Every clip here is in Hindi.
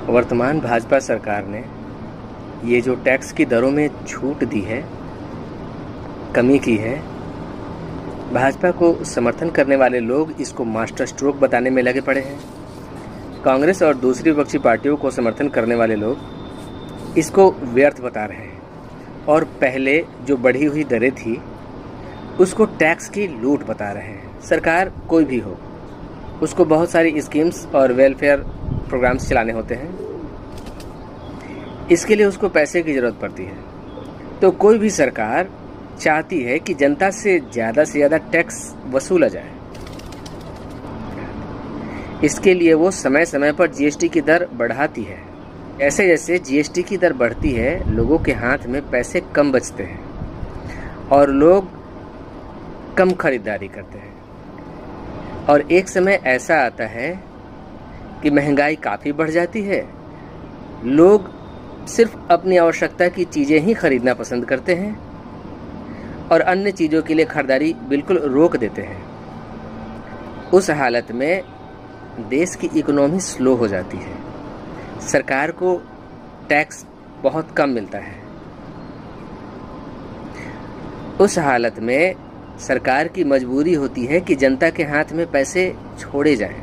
वर्तमान भाजपा सरकार ने ये जो टैक्स की दरों में छूट दी है, कमी की है, भाजपा को समर्थन करने वाले लोग इसको मास्टर स्ट्रोक बताने में लगे पड़े हैं। कांग्रेस और दूसरी विपक्षी पार्टियों को समर्थन करने वाले लोग इसको व्यर्थ बता रहे हैं और पहले जो बढ़ी हुई दरें थी उसको टैक्स की लूट बता रहे हैं। सरकार कोई भी हो, उसको बहुत सारी स्कीम्स और वेलफेयर प्रोग्राम्स चलाने होते हैं, इसके लिए उसको पैसे की ज़रूरत पड़ती है। तो कोई भी सरकार चाहती है कि जनता से ज़्यादा टैक्स वसूला जाए। इसके लिए वो समय समय पर जीएसटी की दर बढ़ाती है। ऐसे जैसे जीएसटी की दर बढ़ती है, लोगों के हाथ में पैसे कम बचते हैं और लोग कम खरीदारी करते हैं। और एक समय ऐसा आता है कि महंगाई काफ़ी बढ़ जाती है, लोग सिर्फ अपनी आवश्यकता की चीज़ें ही खरीदना पसंद करते हैं और अन्य चीज़ों के लिए खरीदारी बिल्कुल रोक देते हैं। उस हालत में देश की इकोनॉमी स्लो हो जाती है, सरकार को टैक्स बहुत कम मिलता है। उस हालत में सरकार की मजबूरी होती है कि जनता के हाथ में पैसे छोड़े जाएं।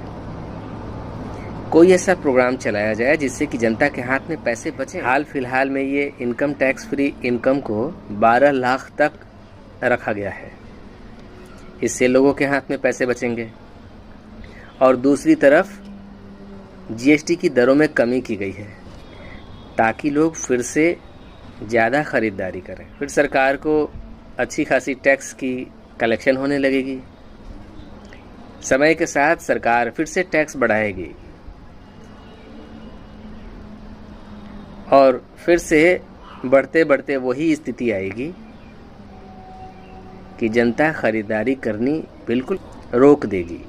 कोई ऐसा प्रोग्राम चलाया जाए जिससे कि जनता के हाथ में पैसे बचें। हाल फिलहाल में ये इनकम टैक्स फ्री इनकम को 12 लाख तक रखा गया है, इससे लोगों के हाथ में पैसे बचेंगे। और दूसरी तरफ जीएसटी की दरों में कमी की गई है ताकि लोग फिर से ज़्यादा खरीदारी करें। फिर सरकार को अच्छी खासी टैक्स की कलेक्शन होने लगेगी। समय के साथ सरकार फिर से टैक्स बढ़ाएगी और फिर से बढ़ते बढ़ते वही स्थिति आएगी कि जनता खरीदारी करनी बिल्कुल रोक देगी।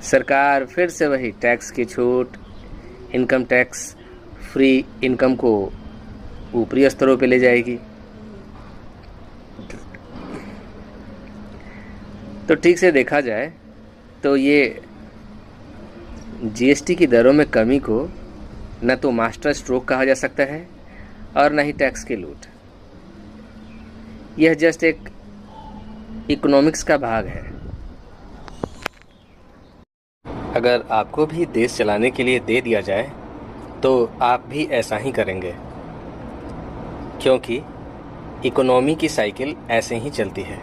सरकार फिर से वही टैक्स की छूट, इनकम टैक्स फ्री इनकम को ऊपरी स्तरों पे ले जाएगी। तो ठीक से देखा जाए तो ये जीएसटी की दरों में कमी को न तो मास्टर स्ट्रोक कहा जा सकता है और न ही टैक्स की लूट। यह जस्ट एक इकोनॉमिक्स का भाग है। अगर आपको भी देश चलाने के लिए दे दिया जाए तो आप भी ऐसा ही करेंगे, क्योंकि इकोनॉमी की साइकिल ऐसे ही चलती है।